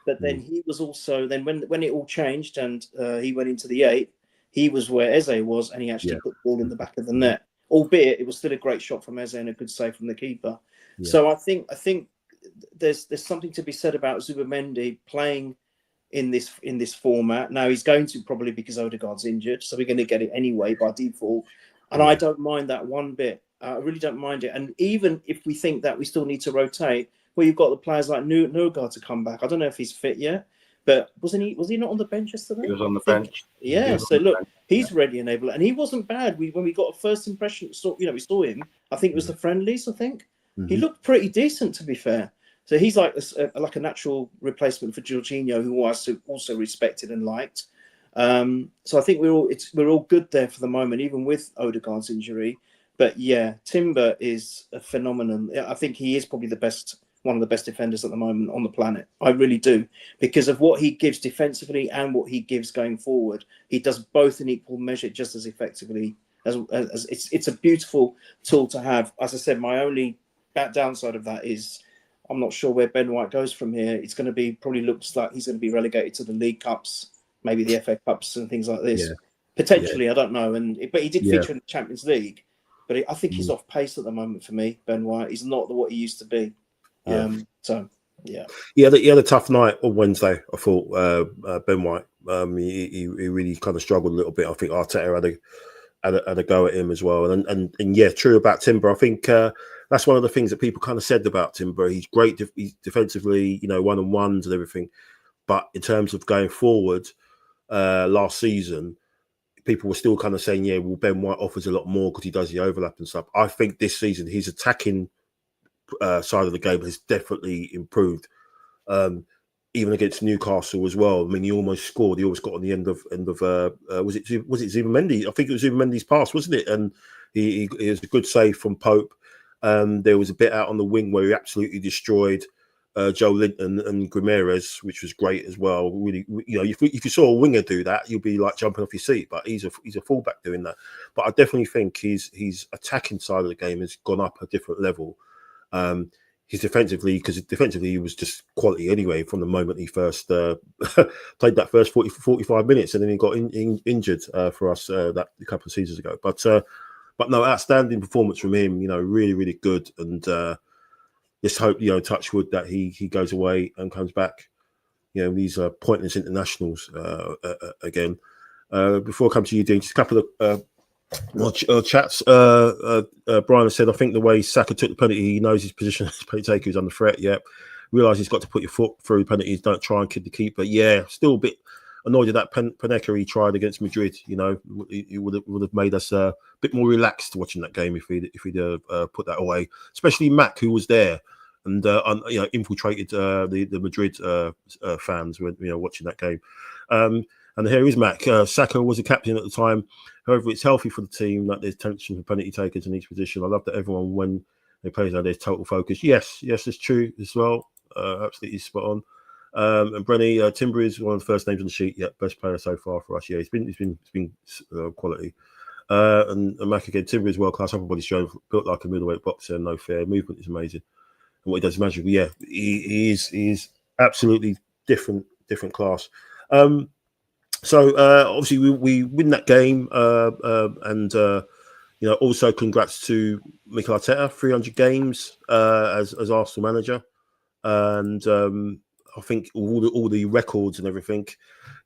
But then he was also, then when it all changed and he went into the 8, he was where Eze was, and he actually put the ball in the back of the net. Albeit it was still a great shot from Eze and a good save from the keeper. Yeah. So I think there's something to be said about Zubimendi playing in this format. Now he's going to probably because Odegaard's injured, so we're going to get it anyway by default. And I don't mind that one bit. I really don't mind it. And even if we think that we still need to rotate, well, you've got the players like Odegaard to come back. I don't know if he's fit yet, but was he not on the bench yesterday?
He was on the bench.
Yeah. So look, he's ready and able, and he wasn't bad. When we got a first impression, we saw him. I think it was the friendlies. I think he looked pretty decent, to be fair. So he's like a natural replacement for Jorginho, who was also respected and liked. So I think we're all good there for the moment, even with Odegaard's injury. But yeah, Timber is a phenomenon. I think he is probably one of the best defenders at the moment on the planet. I really do, because of what he gives defensively and what he gives going forward. He does both in equal measure, just as effectively as it's a beautiful tool to have. As I said, my only downside of that is I'm not sure where Ben White goes from here. It's going to be probably looks like he's going to be relegated to the League Cups, maybe the FA Cups and things like this. Yeah. Potentially, I don't know. But he did feature in the Champions League. But I think he's off pace at the moment for me, Ben White. He's not what he used to be.
He had a tough night on Wednesday, I thought, Ben White. He really kind of struggled a little bit. I think Arteta had a go at him as well. And yeah, true about Timber. I think that's one of the things that people kind of said about Timber. He's great he's defensively, one-on-ones and everything. But in terms of going forward, last season, people were still kind of saying, well, Ben White offers a lot more because he does the overlap and stuff. I think this season his attacking side of the game has definitely improved. Even against Newcastle as well. I mean, he almost scored. He always got on the end of was it Zubimendi? I think it was Zubimendi's pass, wasn't it? And he has a good save from Pope. There was a bit out on the wing where he absolutely destroyed Joe Linton and Guimaraes, which was great as well. Really, if you saw a winger do that, you'll be like jumping off your seat. But he's a fullback doing that. But I definitely think his attacking side of the game has gone up a different level. He's defensively he was just quality anyway from the moment he first played that first 45 minutes, and then he got injured for us that a couple of seasons ago. But no, outstanding performance from him. Really, really good. And just hope, touch wood, that he goes away and comes back. These pointless internationals again. Before I come to you, Dean, just a couple of chats. Brian has said, I think the way Saka took the penalty, he knows his position as penalty taker is under threat. Yeah, realise he's got to put your foot through penalties. Don't try and kid the keeper. Yeah, still a bit annoyed at that Panenka he tried against Madrid. He would have made us a bit more relaxed watching that game if he'd put that away. Especially Mac, who was there. and infiltrated the Madrid fans when watching that game. And here is Mac. Saka was a captain at the time. However, it's healthy for the team that there's tension for penalty takers in each position. I love that everyone, when they play, there's total focus. Yes, it's true as well. Absolutely spot on. And Brenny, Timber is one of the first names on the sheet. Yeah, best player so far for us. Yeah, it's been quality. And Mac again, Timber is world class. Everybody's shown, built like a middleweight boxer. No fair movement is amazing. And what he does is magical. Yeah, he is absolutely different class. So obviously we win that game, and also congrats to Mikel Arteta, 300 games as Arsenal manager, and I think all the records and everything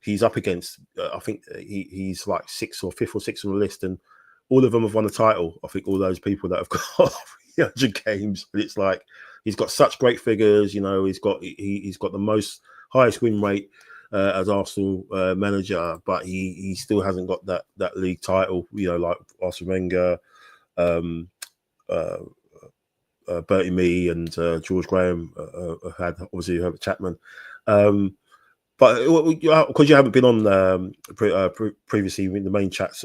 he's up against. I think he's like 5th or 6th on the list, and all of them have won a title. I think all those people that have got 300 games, and it's like he's got such great figures. He's got the highest win rate as Arsenal manager, but he still hasn't got that league title. Like Arsene Wenger, Bertie Mee, and George Graham had, obviously Herbert Chapman. But because you haven't been on previously in the main chats,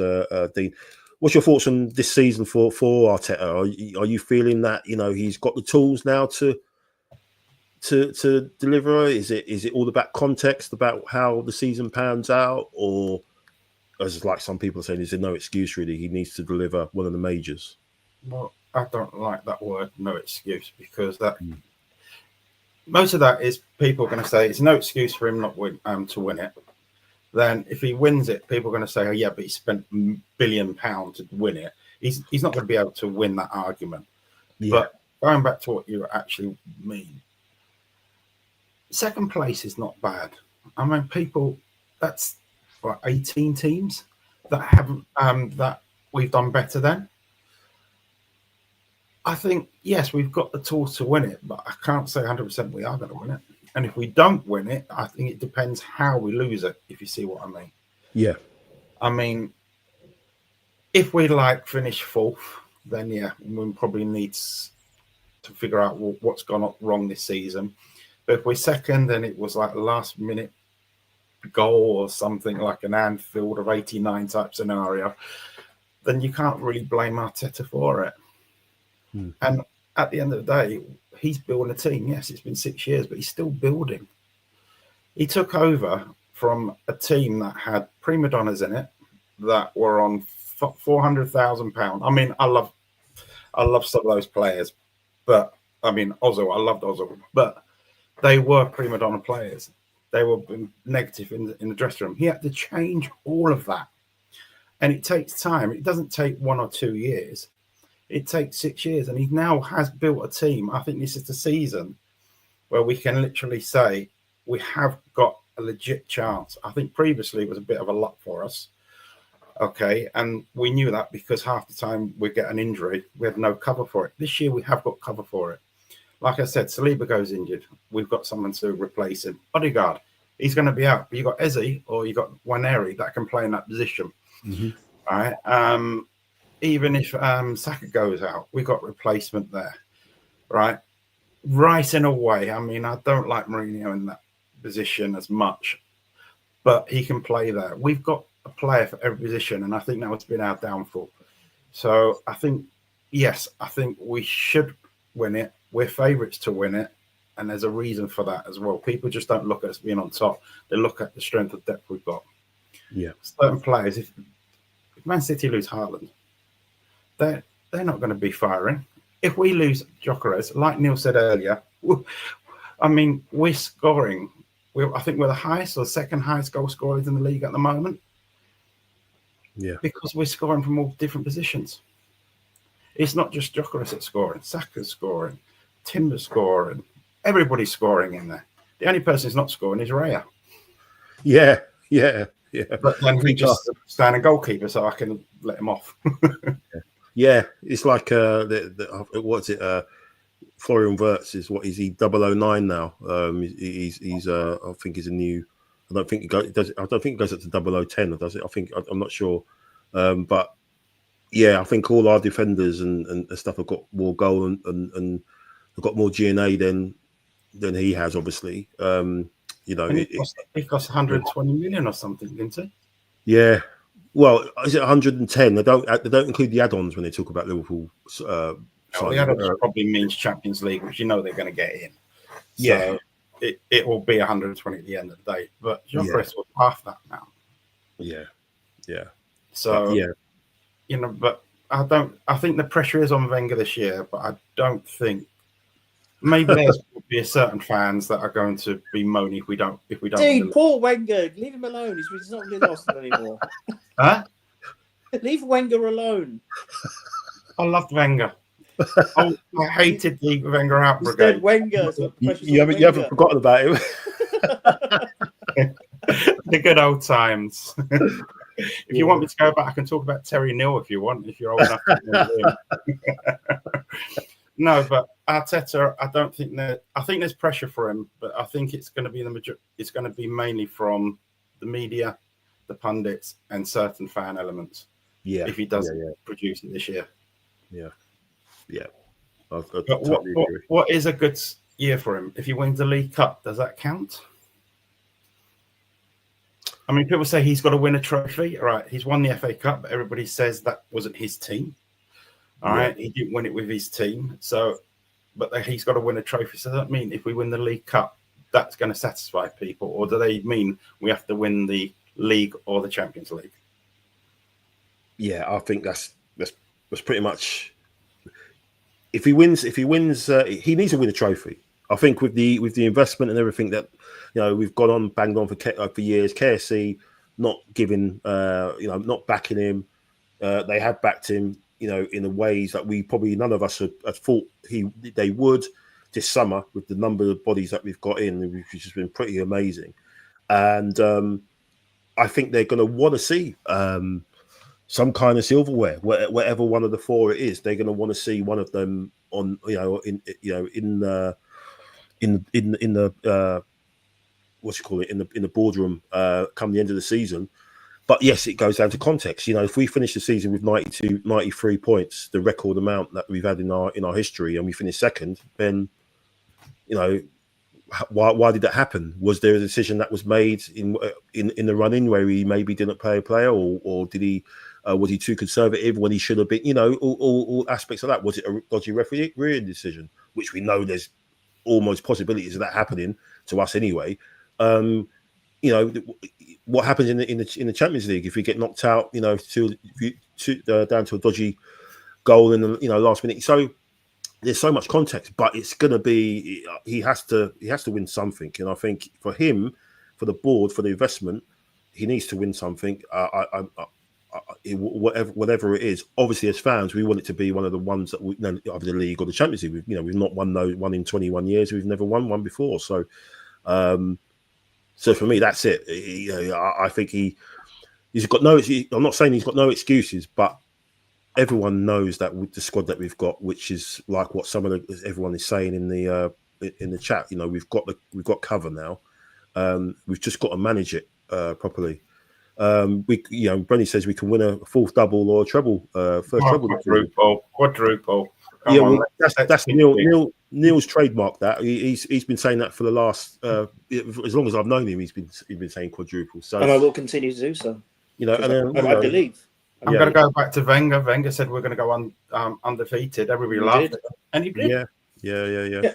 Dean, what's your thoughts on this season for Arteta? Are you feeling that he's got the tools now to deliver? Is it all about context, about how the season pans out, or as like some people are saying, is there no excuse really? He needs to deliver one of the majors.
Well, I don't like that word, no excuse, because most of that is people are going to say it's no excuse for him not to win it. Then if he wins it, people are going to say, oh yeah, but he spent £1 billion to win it. He's not going to be able to win that argument. Yeah. But going back to what you actually mean, second place is not bad. I mean, that's 18 teams that haven't that we've done better than. I think, yes, we've got the tools to win it, but I can't say 100% we are going to win it. And if we don't win it, I think it depends how we lose it, if you see what I mean.
Yeah.
I mean, if we finish 4th, then yeah, we probably need to figure out what's gone wrong this season. But if we're 2nd, then it was like a last minute goal or something like an Anfield of 89 type scenario, then you can't really blame Arteta for it. And at the end of the day, he's building a team. Yes, it's been 6 years, but he's still building. He took over from a team that had prima donnas in it that were on £400,000. I mean, I love some of those players, but I mean, I loved Ozil, but they were prima donna players. They were negative in the dressing room. He had to change all of that, and it takes time. It doesn't take 1 or 2 years. It takes 6 years, and he now has built a team. I think this is the season where we can literally say we have got a legit chance. I think previously it was a bit of a luck for us. Okay, and we knew that because half the time we get an injury, we had no cover for it. This year we have got cover for it. Like I said, Saliba goes injured. We've got someone to replace him. Odegaard, he's going to be out. But you got Eze or you got Waneri that can play in that position. Mm-hmm. All right. Even if Saka goes out, we got replacement there, right? Right in a way. I mean, I don't like Mourinho in that position as much, but he can play there. We've got a player for every position, and I think that has been our downfall. So I think, yes, I think we should win it. We're favourites to win it, and there's a reason for that as well. People just don't look at us being on top. They look at the strength of depth we've got.
Yeah.
Certain players, if Man City lose Haaland, they're not going to be firing. If we lose Gyökeres, like Neil said earlier, I mean, we're scoring. I think we're the highest or second highest goal scorers in the league at the moment.
Yeah.
Because we're scoring from all different positions. It's not just Gyökeres that's scoring. Saka's scoring. Timber's scoring. Everybody's scoring in there. The only person who's not scoring is Raya.
Yeah.
But then he just stand a goalkeeper, so I can let him off.
Yeah, it's like what's it? Florian Wirtz is what is he? 009 now. He's I think he's a new. I don't think it goes. I don't think it goes up to 0010. Or does it? I'm not sure. But yeah, I think all our defenders and stuff have got more goal and They've got more G&A than he has, obviously. You know,
And it cost 120 million or something, didn't it?
Yeah. Well, is it 110? They don't include the add-ons when they talk about Liverpool.
Well, the add-ons probably means Champions League, which you know they're going to get in. So it will be 120 at the end of the day. But Gyökeres was half that now.
Yeah.
So
but,
you know, but I think the pressure is on Wenger this year, but I don't think maybe there's will be certain fans that are going to be moaning if we don't.
Dean, poor Wenger, leave him alone. He's not with Arsenal anymore.
Huh?
Leave Wenger alone.
I loved Wenger. I hated the Wenger out brigade.
Instead, Wenger. So
you haven't forgotten about him.
The good old times. If you want me to go back, I can talk about Terry Neil if you want. If you're old enough to know him. No, but Arteta, I think there's pressure for him, but I think it's going to be it's going to be mainly from the media, the pundits, and certain fan elements. Yeah, if he doesn't produce it this year.
Yeah.
But what is a good year for him? If he wins the League Cup, does that count? I mean, people say he's got to win a trophy. All right, he's won the FA Cup, but everybody says that wasn't his team. All right, he didn't win it with his team. But he's got to win a trophy. So that mean if we win the League Cup, that's going to satisfy people, or do they mean we have to win the league or the Champions League?
Yeah, I think that's pretty much. If he wins, he needs to win a trophy. I think with the investment and everything that we've gone on banged on for years, KSC not giving, not backing him. They have backed him, in the ways that we probably none of us had thought they would this summer with the number of bodies that we've got in, which has been pretty amazing. And I think they're going to want to see some kind of silverware, whatever one of the four it is. They're going to want to see one of them on, in the in the boardroom come the end of the season. But yes, it goes down to context. If we finish the season with 92, 93 points, the record amount that we've had in our history, and we finish second, then why did that happen? Was there a decision that was made in the run-in where he maybe didn't pay a player, or did he was he too conservative when he should have been? All aspects of that. Was it a dodgy refereeing decision, which we know there's almost possibilities of that happening to us anyway. What happens in the Champions League if we get knocked out? Down to a dodgy goal in the last minute. So there's so much context, but it's going to be he has to win something, and I think for him, for the board, for the investment, he needs to win something. Whatever it is, obviously as fans, we want it to be one of the ones that either the league or the Champions League. We've not won one in 21 years. We've never won one before. So, so for me, that's it. I think he's got no. I'm not saying he's got no excuses, but everyone knows that with the squad that we've got, which is like what everyone is saying in the chat. We've got cover now. We've just got to manage it properly. Brenny says we can win a fourth double or a treble, treble.
Quadruple.
That's Neil's trademark. That he's been saying that for the last as long as I've known him. He's been saying quadruple. So,
and I will continue to do so. I believe.
I'm going to go back to Wenger. Wenger said we're going to go undefeated. Everybody laughed, and he did.
Yeah.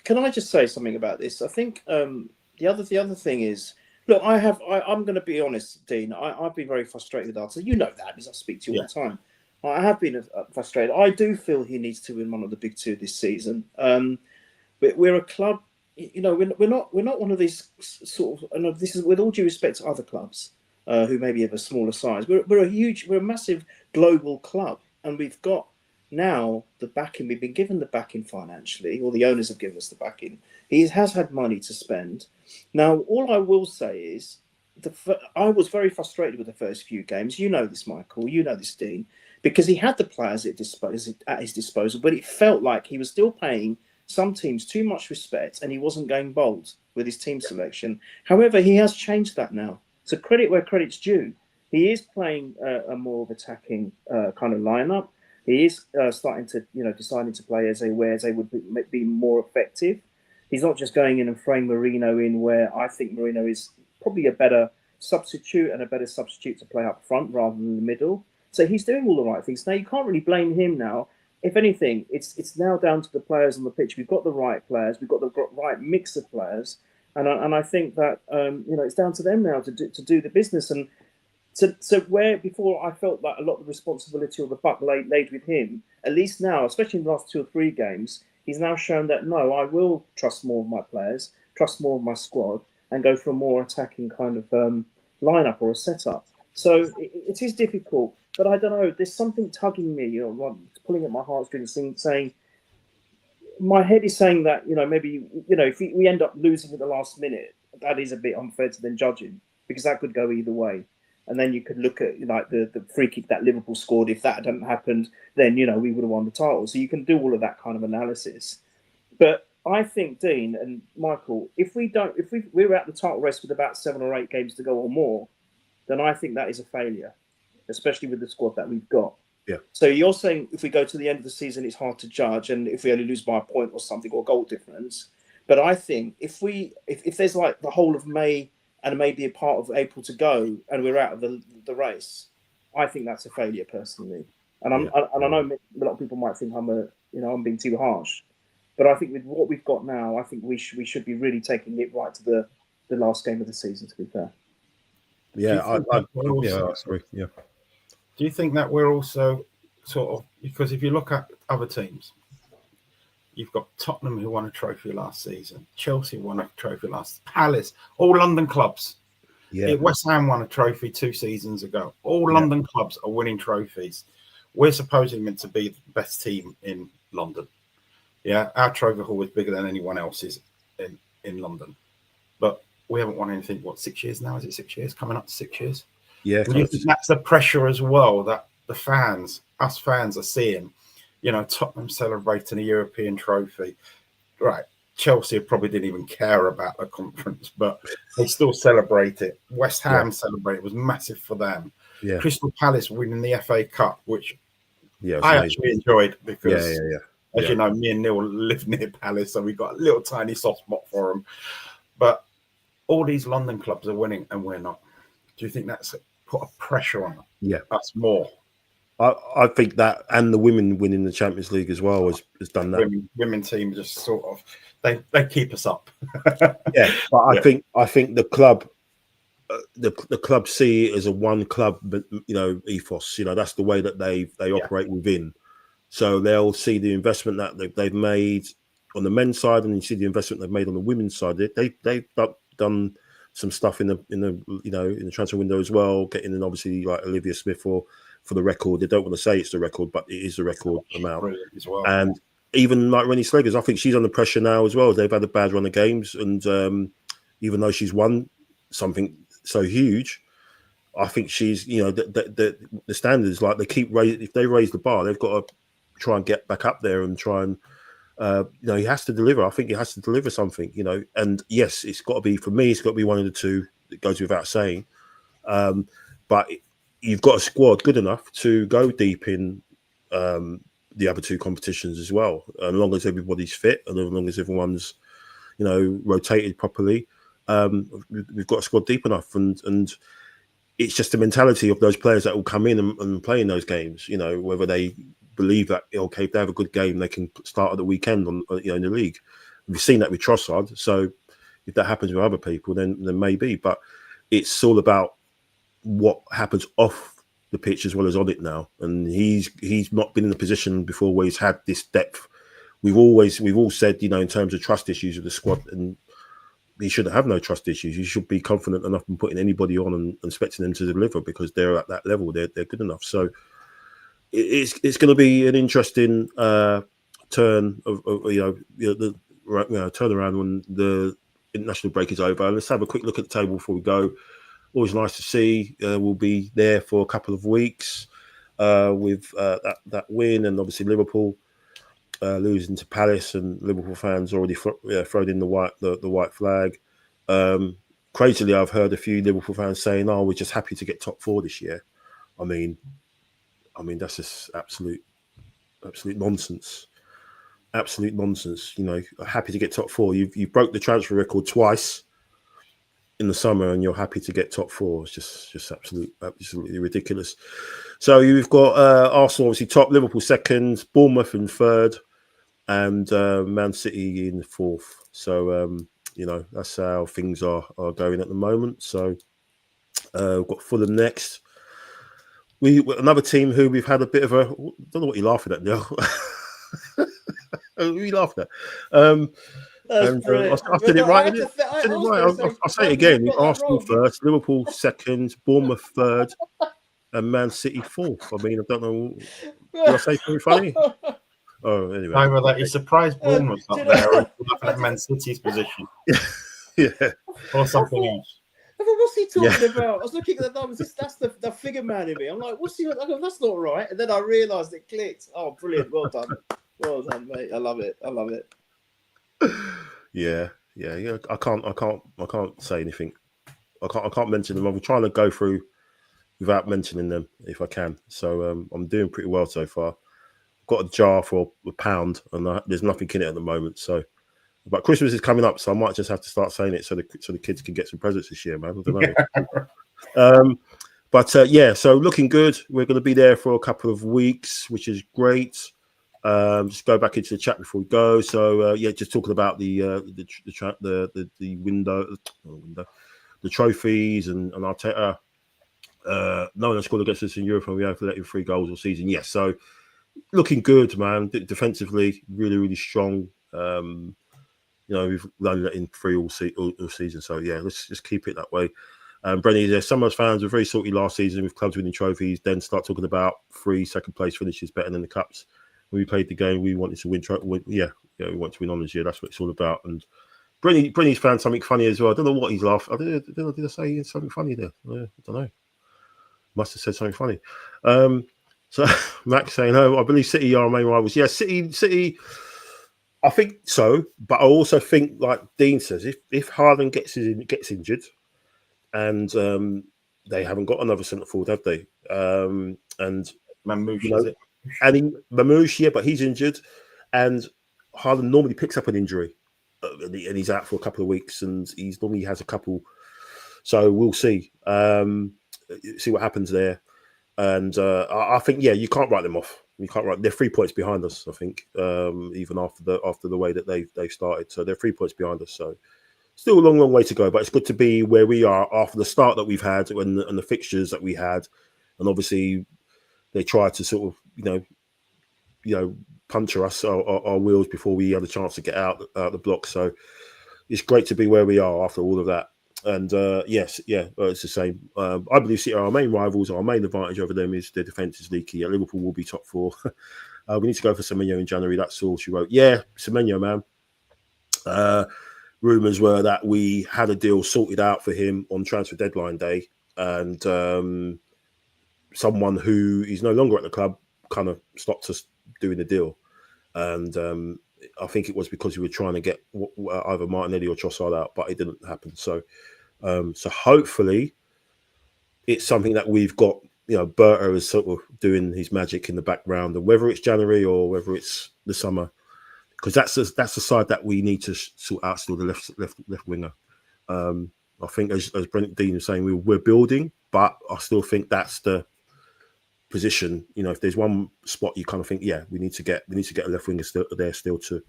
Can I just say something about this? I think the other thing is. Look, I'm going to be honest, Dean. I've been very frustrated with Arteta. You know that because I speak to you all the time. I have been frustrated. I do feel he needs to win one of the big two this season. But we're a club. We're not one of these sort of. And this is with all due respect to other clubs who maybe have a smaller size. We're a massive global club, and we've got now the backing. We've been given the backing financially, or the owners have given us the backing. He has had money to spend. Now, all I will say is I was very frustrated with the first few games. You know this, Michael. You know this, Dean, because he had the players at his disposal, but it felt like he was still paying some teams too much respect, and he wasn't going bold with his team selection. However, he has changed that now. So credit where credit's due. He is playing a more of attacking kind of lineup. He is starting to, deciding to play as they would be more effective. He's not just going in and throwing Marino in where I think Marino is probably a better substitute to play up front rather than the middle. So he's doing all the right things. Now, you can't really blame him now. If anything, it's now down to the players on the pitch. We've got the right players. We've got the right mix of players. And I think that, it's down to them now to do the business. And so where before I felt like a lot of the responsibility or the buck laid with him, at least now, especially in the last 2 or 3 games, he's now shown that, no, I will trust more of my players, trust more of my squad, and go for a more attacking kind of lineup or a setup. So it is difficult, but I don't know. There's something tugging me, pulling at my heartstrings, saying my head is saying that maybe if we end up losing at the last minute, that is a bit unfair to then judge him, because that could go either way. And then you could look at the free kick that Liverpool scored. If that hadn't happened, then we would have won the title. So you can do all of that kind of analysis. But I think, Dean and Michael, if we're at the title race with about 7 or 8 games to go or more, then I think that is a failure, especially with the squad that we've got.
Yeah.
So you're saying if we go to the end of the season, it's hard to judge, and if we only lose by a point or something or goal difference. But I think if there's like the whole of May and maybe a part of April to go, and we're out of the race, I think that's a failure personally. And I know a lot of people might think I'm being too harsh, but I think with what we've got now, I think we should be really taking it right to the last game of the season. To be fair.
Yeah, I agree. Yeah.
Do you think that we're also sort of, because if you look at other teams, you've got Tottenham who won a trophy last season, Chelsea won a trophy Palace, all London clubs.
Yeah.
West Ham won a trophy 2 seasons ago. All London clubs are winning trophies. We're supposedly meant to be the best team in London. Yeah, our trophy hall is bigger than anyone else's in London. But we haven't won anything, 6 years now? Is it 6 years? Coming up to 6 years?
Yeah.
Do you think that's the pressure as well that us fans are seeing? Tottenham celebrating a European trophy. Right. Chelsea probably didn't even care about the conference, but they still celebrate it. West Ham celebrate. It was massive for them.
Yeah.
Crystal Palace winning the FA Cup, which
I
actually enjoyed because, as
you
know, me and Neil live near Palace, so we got a little tiny soft spot for them. But all these London clubs are winning and we're not. Do you think that's put a pressure on us more?
I think that, and the women winning the Champions League as well has done that.
Women team just sort of they keep us up.
Yeah, but I think the club, the club see it as a one club, ethos. That's the way that they operate within. So they'll see the investment that they've made on the men's side, and you see the investment they've made on the women's side. They've done some stuff in the transfer window as well, getting in obviously like Olivia Smith for the record. They don't want to say it's the record, but it is the record amount
as well.
And even like Rennie Slegers, I think she's under pressure now as well. They've had a bad run of games, and even though she's won something so huge, I think she's the standards, like they keep raising. If they raise the bar, they've got to try and get back up there and try and he has to deliver. I think he has to deliver something, and yes, it's got to be, for me, it's got to be one of the two. It goes without saying, but you've got a squad good enough to go deep in the other 2 competitions as well, as long as everybody's fit and as long as everyone's rotated properly. We've got a squad deep enough, and it's just the mentality of those players that will come in and play in those games, whether they believe that, okay, if they have a good game, they can start at the weekend in the league. We've seen that with Trossard. So if that happens with other people, then maybe. But it's all about what happens off the pitch as well as on it now. And he's not been in a position before where he's had this depth. We've all said, in terms of trust issues with the squad, and he shouldn't have no trust issues. He should be confident enough in putting anybody on and expecting them to deliver, because they're at that level. They're good enough. So it's going to be an interesting turn of turnaround when the international break is over. Let's have a quick look at the table before we go. Always nice to see. We'll be there for a couple of weeks with that win, and obviously Liverpool losing to Palace, and Liverpool fans already thrown in the white flag. Crazily, I've heard a few Liverpool fans saying, "Oh, we're just happy to get top 4 this year." I mean, that's just absolute absolute nonsense. Absolute nonsense. You know, happy to get top four. You broke the transfer record twice in the summer, and you're happy to get top four. It's just absolutely ridiculous. So you've got Arsenal obviously top, Liverpool second, Bournemouth in third, and Man City in fourth. So you know, that's how things are going at the moment. So we've got Fulham next. Another team who we've had a bit of a, don't know what you're laughing at, Neil. What are you laughing at?
That's brilliant.
I said it right. I'll say it again. Arsenal first, Liverpool second, Bournemouth third, and Man City fourth. I mean, I don't know. Did I say something funny? Oh, anyway.
Over that, you're surprised Bournemouth's not there, or looking at Man City's position.
Yeah.
Or something else.
I thought, what's he talking about? I was looking at the numbers. That's the figure man in me. I'm like, what's he? I go, that's not right. And then I realised it clicked. Oh, brilliant! Well done, mate. I love it.
Yeah. I can't say anything. I can't mention them. I'm trying to go through without mentioning them if I can. So I'm doing pretty well so far. I've got a jar for £1, and there's nothing in it at the moment. So, but Christmas is coming up, so I might just have to start saying it so the kids can get some presents this year, man. I don't know. Yeah, so looking good. We're going to be there for a couple of weeks, which is great. Just go back into the chat before we go. So just talking about the trophies and Arteta. No one has scored against us in Europe, and we have let in 3 goals all season. Yes, so looking good, man. Defensively, really, really strong. You know, we've only let in 3 all season. So yeah, let's just keep it that way. Brenny, some of us fans were very salty last season with clubs winning trophies. Then start talking about 3 second place finishes better than the cups. When we played the game, we wanted to win. We want to win on this year. That's what it's all about. And Brenny's found something funny as well. I don't know what he's laughed. Did I say something funny there? I don't know. Must have said something funny. So Max saying, "Oh, I believe City are our main rivals." Yeah, City. I think so, but I also think, like Dean says, if Haaland gets injured, and they haven't got another centre forward, have they? And
Mamouche, is it?
And Mamouche, yeah, but he's injured, and Haaland normally picks up an injury, and he's out for a couple of weeks, and he's normally has a couple. So we'll see. See what happens there, and I think you can't write them off. You can't write. They're 3 points behind us, I think, even after the way that they've started. So they're 3 points behind us. So still a long way to go, but it's good to be where we are after the start that we've had and the fixtures that we had, and obviously they tried to sort of puncture us our wheels before we had a chance to get out the block. So it's great to be where we are after all of that. And it's the same. I believe City are our main rivals. Our main advantage over them is their defence is leaky. Liverpool will be top 4. We need to go for Semenyo in January. That's all she wrote. Yeah, Semenyo, man. Rumours were that we had a deal sorted out for him on transfer deadline day, and someone who is no longer at the club kind of stopped us doing the deal. And I think it was because we were trying to get either Martinelli or Trossard out, but it didn't happen. So hopefully it's something that we've got, Berta is sort of doing his magic in the background, and whether it's January or whether it's the summer, because that's the side that we need to sort out still, the left winger. I think as Brent Dean was saying, we're building, but I still think that's the position. If there's one spot you kind of think, we need to get a left winger still to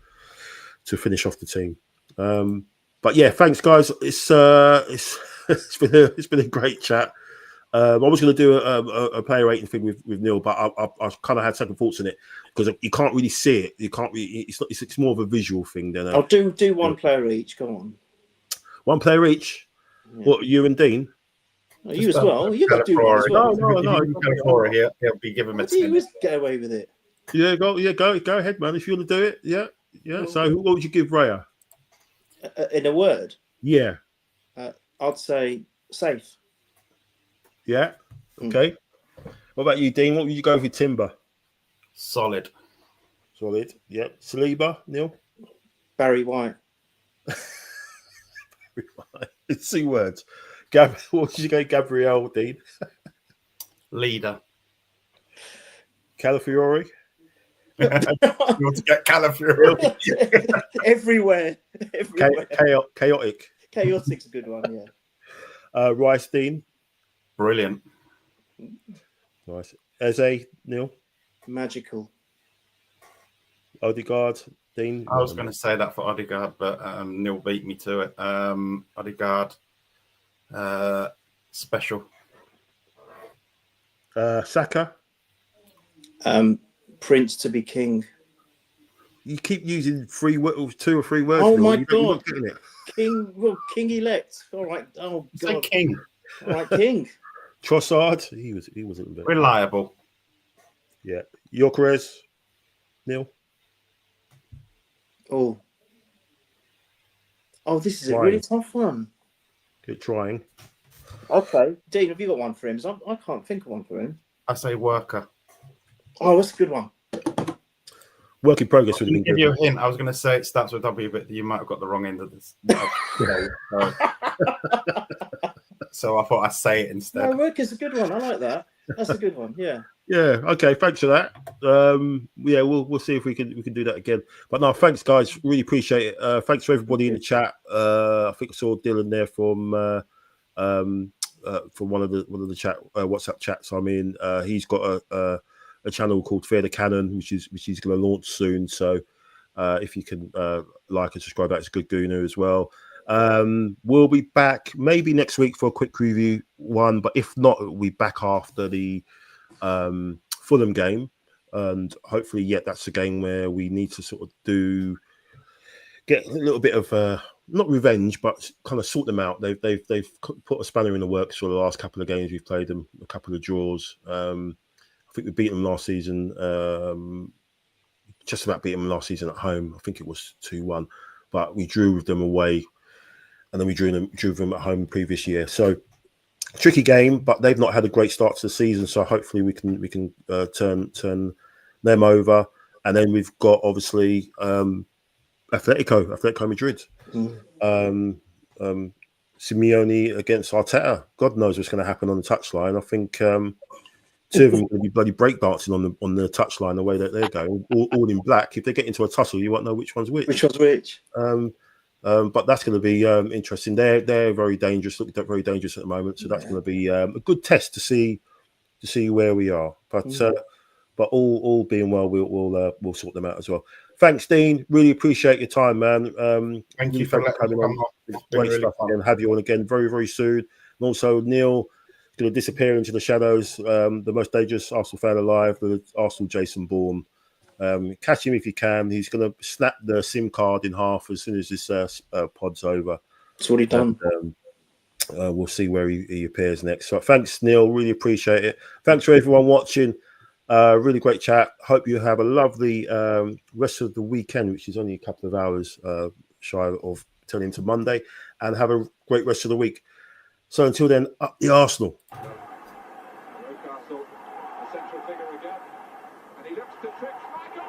finish off the team. But yeah, thanks guys. It's been a great chat. I was going to do a player rating thing with Neil, but I kind of had second thoughts on it because you can't really see it. You can't really. It's more of a visual thing than.
I'll do one player each. Go on.
One player each. Yeah. What, you and Dean?
Oh, you as well. You got to do one as well.
No. He'll be given a 10.
Get away with it.
Yeah, go ahead, man. If you want to do it, yeah. Well, so, what would you give Raya?
In a word?
Yeah.
I'd say safe.
Yeah. Okay. What about you, Dean? What would you go with Timber?
Solid.
Yeah. Saliba, Neil?
Barry White.
It's 2 words. What did you go, Gabriel, Dean?
Leader.
Calafiori?
You want to get Calafiori.
everywhere.
Chaotic.
Chaotic's a good one, yeah.
Rice, Dean.
Brilliant.
Nice. Eze, Neil.
Magical.
Odegaard, Dean.
I was going to say that for Odegaard, but Neil beat me to it. Odegaard, special.
Saka.
Prince to be king.
You keep using 2 or 3 words.
Oh
Neil.
my
You're
God.
not getting it.
King, well, king elect. All right. Oh
Say
God.
king.
All right, king.
Trossard. He wasn't a bit.
Reliable.
Yeah. Gyökeres. Neil.
Oh, this is a
Fine.
really tough one.
Good trying.
Okay, Dean, have you got one for him? I can't think of one for him.
I say worker.
Oh, that's a good one.
Work in progress would
Let
have
me
been
give you
good.
a hint. I was going to say it starts with W, but you might have got the wrong end of this. So I thought I'd say it instead.
No, work is a good one. I like that. That's a good one. Yeah.
Yeah. Okay. Thanks for that. Yeah, we'll see if we can do that again. But no, thanks guys. Really appreciate it. Thanks for everybody in the chat. I think I saw Dylan there from one of the chat WhatsApp chats. I mean, he's got a channel called Fear the Cannon, which he's going to launch soon. So if you can like and subscribe, that's a good gooner as well. We'll be back maybe next week for a quick review one, but if not, we'll be back after the Fulham game, and hopefully, that's a game where we need to sort of get a little bit of not revenge, but kind of sort them out. They've put a spanner in the works for the last couple of games we've played them, a couple of draws. I think we beat them last season, just about beat them last season at home. I think it was 2-1, but we drew with them away, and then we drew them at home the previous year. So tricky game, but they've not had a great start to the season. So hopefully we can turn them over, and then we've got obviously Atletico Madrid. Simeone against Arteta. God knows what's going to happen on the touchline. I think 2 of them are going to be bloody breakdancing on the touchline the way that they're going, all in black. If they get into a tussle, you won't know which one's which.
Which one's which?
But that's going to be interesting. They're very dangerous. Look, they're very dangerous at the moment. So that's going to be a good test to see where we are. But all being well, we'll sort them out as well. Thanks, Dean. Really appreciate your time, man.
Thank you for coming on. It's been
Great
really
stuff
fun.
again. Have you on again very, very soon. And also, Neil is going to disappear into the shadows. The most dangerous Arsenal fan alive, the Arsenal Jason Bourne. Catch him if you can. He's going to snap the SIM card in half as soon as this pod's over.
It's already done.
And, we'll see where he appears next. So thanks, Neil. Really appreciate it. Thanks for everyone watching. Really great chat. Hope you have a lovely rest of the weekend, which is only a couple of hours shy of turning to Monday, and have a great rest of the week. So until then, up the Arsenal.
Newcastle, the central figure again, and he looks to trick Michael.